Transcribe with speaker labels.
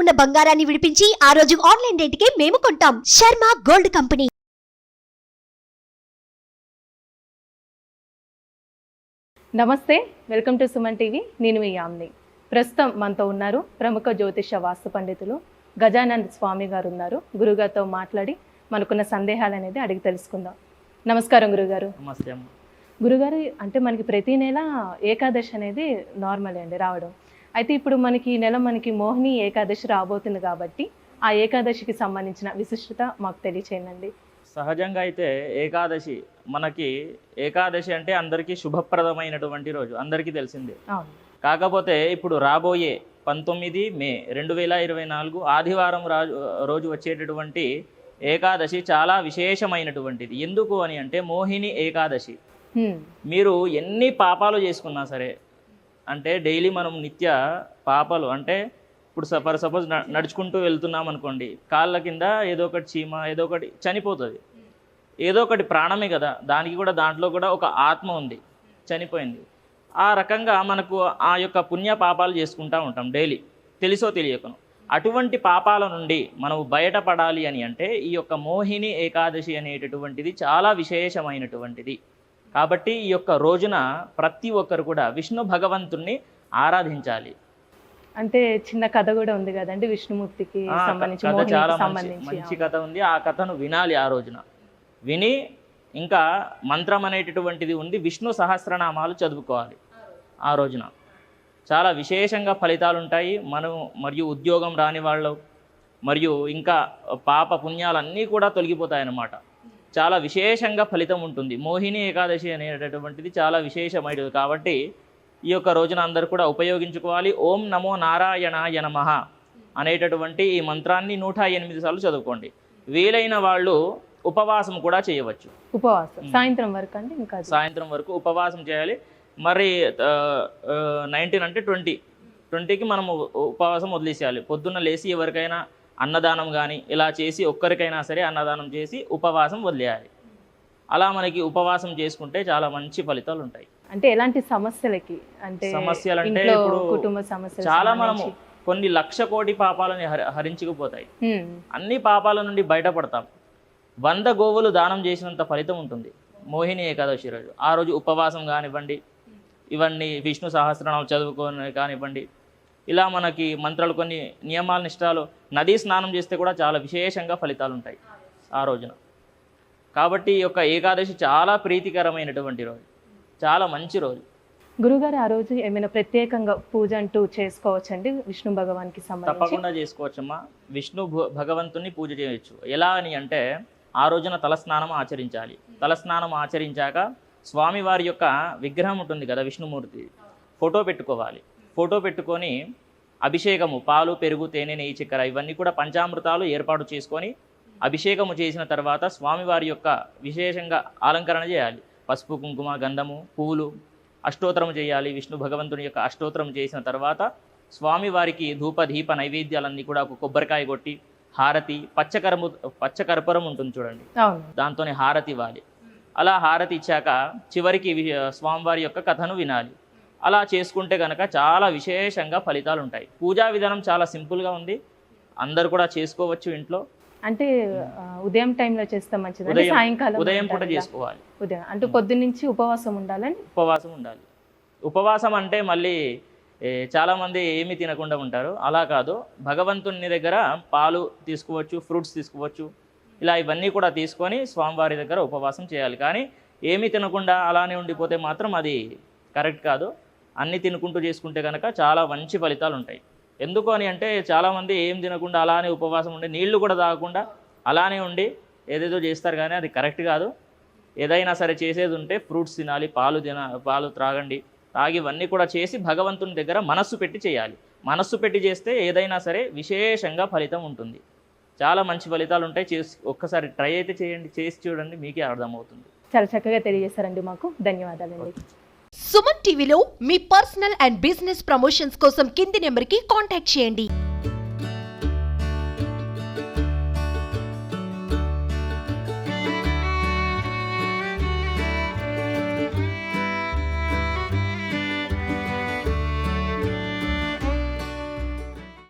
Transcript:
Speaker 1: ఉన్న బంగారాన్ని విడిపించి ఆ రోజు ఆన్లైన్ రేటుకే మేము కొంటాం. Sharma gold company.
Speaker 2: నమస్తే, వెల్కమ్ టు సుమన్ టీవీ. నేను మీ యామ్ని. ప్రస్తుతం మనతో ఉన్నారు ప్రముఖ జ్యోతిష వాస్తు పండితులు గజానంద్ స్వామి గారు ఉన్నారు. గురుగారితో మాట్లాడి మనకున్న సందేహాలు అనేది అడిగి తెలుసుకుందాం. నమస్కారం గురుగారు.
Speaker 3: నమస్తే అమ్మ.
Speaker 2: గురుగారు, అంటే మనకి ప్రతి నెల ఏకాదశి అనేది నార్మల్ అండి రావడం. అయితే ఇప్పుడు మనకి ఈ నెల మనకి మోహిని ఏకాదశి రాబోతుంది కాబట్టి ఆ ఏకాదశికి సంబంధించిన విశిష్టత మాకు తెలియచేయండి.
Speaker 3: సహజంగా అయితే ఏకాదశి అంటే అందరికీ శుభప్రదమైనటువంటి రోజు, అందరికీ తెలిసిందే. కాకపోతే ఇప్పుడు రాబోయే 19 మే 2024 ఆదివారం రోజు వచ్చేటటువంటి ఏకాదశి చాలా విశేషమైనటువంటిది. ఎందుకు అని అంటే మోహిని ఏకాదశి. మీరు ఎన్ని పాపాలు చేసుకున్నా సరే, అంటే డైలీ మనం నిత్య పాపాలు అంటే ఇప్పుడు సపోజ్ నడుచుకుంటూ వెళ్తున్నాం అనుకోండి, కాళ్ళ కింద ఏదో ఒకటి చీమ ఏదో ఒకటి చనిపోతుంది. ఏదో ఒకటి ప్రాణమే కదా, దాంట్లో కూడా ఒక ఆత్మ ఉంది, చనిపోయింది. ఆ రకంగా మనకు ఆ యొక్క పుణ్య పాపాలు చేసుకుంటూ ఉంటాం డైలీ, తెలుసో తెలియకను. అటువంటి పాపాల నుండి మనం బయటపడాలి అని అంటే ఈ యొక్క మోహిని ఏకాదశి అనేటటువంటిది చాలా విశేషమైనటువంటిది. కాబట్టి ఈ యొక్క రోజున ప్రతి ఒక్కరు కూడా విష్ణు భగవంతుణ్ణి ఆరాధించాలి.
Speaker 2: అంటే చిన్న కథ కూడా ఉంది కదండి విష్ణుమూర్తికి సంబంధించి.
Speaker 3: కథ చాలా మంచి కథ ఉంది. ఆ కథను వినాలి ఆ రోజున. విని ఇంకా మంత్రం అనేటటువంటిది ఉంది, విష్ణు సహస్రనామాలు చదువుకోవాలి ఆ రోజున. చాలా విశేషంగా ఫలితాలు ఉంటాయి. మరియు ఉద్యోగం రాని వాళ్ళు మరియు ఇంకా పాప పుణ్యాలన్నీ కూడా తొలగిపోతాయన్నమాట. చాలా విశేషంగా ఫలితం ఉంటుంది. మోహిని ఏకాదశి అనేటటువంటిది చాలా విశేషమైనది కాబట్టి ఈ యొక్క రోజున అందరూ కూడా ఉపయోగించుకోవాలి. ఓం నమో నారాయణాయ నమః అనేటటువంటి ఈ మంత్రాన్ని 108 సార్లు చదువుకోండి. వీలైన వాళ్ళు ఉపవాసం కూడా చేయవచ్చు.
Speaker 2: ఉపవాసం సాయంత్రం వరకు అండి, ఇంకా
Speaker 3: సాయంత్రం వరకు ఉపవాసం చేయాలి. మరి 19 అంటే 20కి మనం ఉపవాసం వదిలేసేయాలి. పొద్దున్న లేచి ఎవరికైనా అన్నదానం కానీ ఇలా చేసి, ఒక్కరికైనా సరే అన్నదానం చేసి ఉపవాసం వదిలేయాలి. అలా మనకి ఉపవాసం చేసుకుంటే చాలా మంచి ఫలితాలు ఉంటాయి.
Speaker 2: అంటే ఎలాంటి సమస్యలకి, అంటే
Speaker 3: సమస్యలంటే ఇప్పుడు
Speaker 2: కుటుంబ సమస్యలు
Speaker 3: చాలా మనము కొన్ని 1,00,000 కోటి పాపాలని హరించుకుపోతాయి. అన్ని పాపాల నుండి బయటపడతాం. 100 గోవులు దానం చేసినంత ఫలితం ఉంటుంది మోహిని ఏకాదశి రోజు. ఆ రోజు ఉపవాసం కానివ్వండి, ఇవన్నీ విష్ణు సహస్రనామాలు చదువుకొని కానివ్వండి, ఇలా మనకి మంత్రాలు కొన్ని నియమాల నిష్టాలు, నదీ స్నానం చేస్తే కూడా చాలా విశేషంగా ఫలితాలు ఉంటాయి ఆ రోజున. కాబట్టి ఈ యొక్క ఏకాదశి చాలా ప్రీతికరమైనటువంటి రోజు, చాలా మంచి రోజు.
Speaker 2: గురుగారు, ఆ రోజు ఏమైనా ప్రత్యేకంగా పూజ అంటూ చేసుకోవచ్చండి విష్ణు భగవానికి సంబంధించి?
Speaker 3: తప్పకుండా చేసుకోవచ్చమ్మా. విష్ణు భగవంతుని పూజ చేయొచ్చు. ఎలా అని అంటే ఆ రోజున తలస్నానం ఆచరించాలి. తలస్నానం ఆచరించాక స్వామివారి యొక్క విగ్రహం ఉంటుంది కదా, విష్ణుమూర్తి, ఫోటో పెట్టుకోవాలి. ఫోటో పెట్టుకొని అభిషేకము, పాలు, పెరుగు, తేనె, నెయ్యి, చక్కెర ఇవన్నీ కూడా పంచామృతాలు ఏర్పాటు చేసుకొని అభిషేకము చేసిన తర్వాత స్వామివారి యొక్క విశేషంగా అలంకరణ చేయాలి. పసుపు, కుంకుమ, గంధము, పువ్వులు, అష్టోత్తరం చేయాలి. విష్ణు భగవంతుని యొక్క అష్టోత్తరం చేసిన తర్వాత స్వామివారికి ధూప దీప నైవేద్యాలన్నీ కూడా ఒక కొబ్బరికాయ కొట్టి హారతి, పచ్చకర్పూరం ఉంటుంది చూడండి, దాంతోనే హారతి ఇవ్వాలి. అలా హారతి ఇచ్చాక చివరికి స్వామివారి యొక్క కథను వినాలి. అలా చేసుకుంటే కనుక చాలా విశేషంగా ఫలితాలు ఉంటాయి. పూజా విధానం చాలా సింపుల్గా ఉంది, అందరు కూడా చేసుకోవచ్చు ఇంట్లో.
Speaker 2: అంటే ఉదయం టైంలో చేస్తే మంచిది, సాయంకాలం
Speaker 3: ఉదయం పూట చేసుకోవాలి.
Speaker 2: ఉదయం అంటే పొద్దున్నుంచి ఉపవాసం ఉండాలని?
Speaker 3: ఉపవాసం ఉండాలి. ఉపవాసం అంటే మళ్ళీ చాలామంది ఏమీ తినకుండా ఉంటారు, అలా కాదు. భగవంతుని దగ్గర పాలు తీసుకోవచ్చు, ఫ్రూట్స్ తీసుకోవచ్చు, ఇలా ఇవన్నీ కూడా తీసుకొని స్వామివారి దగ్గర ఉపవాసం చేయాలి. కానీ ఏమీ తినకుండా అలానే ఉండిపోతే మాత్రం అది కరెక్ట్ కాదు. అన్నీ తినుకుంటూ చేసుకుంటే కనుక చాలా మంచి ఫలితాలు ఉంటాయి. ఎందుకు అని అంటే చాలామంది ఏం తినకుండా అలానే ఉపవాసం ఉండి, నీళ్లు కూడా తాగకుండా అలానే ఉండి ఏదేదో చేస్తారు, కానీ అది కరెక్ట్ కాదు. ఏదైనా సరే చేసేది ఉంటే ఫ్రూట్స్ తినాలి, పాలు త్రాగండి. తాగి ఇవన్నీ కూడా చేసి భగవంతుని దగ్గర మనస్సు పెట్టి చేయాలి. మనస్సు పెట్టి చేస్తే ఏదైనా సరే విశేషంగా ఫలితం ఉంటుంది. చాలా మంచి ఫలితాలు ఉంటాయి. ఒక్కసారి ట్రై అయితే చేయండి, చేసి చూడండి, మీకే అర్థమవుతుంది.
Speaker 2: చాలా చక్కగా తెలియజేశారండి, మాకు ధన్యవాదాలండి.
Speaker 1: సుమన్ టీవీలో మీ పర్సనల్ అండ్ బిజినెస్ ప్రమోషన్స్ కోసం కింది నెంబర్కి కాంటాక్ట్ చేయండి.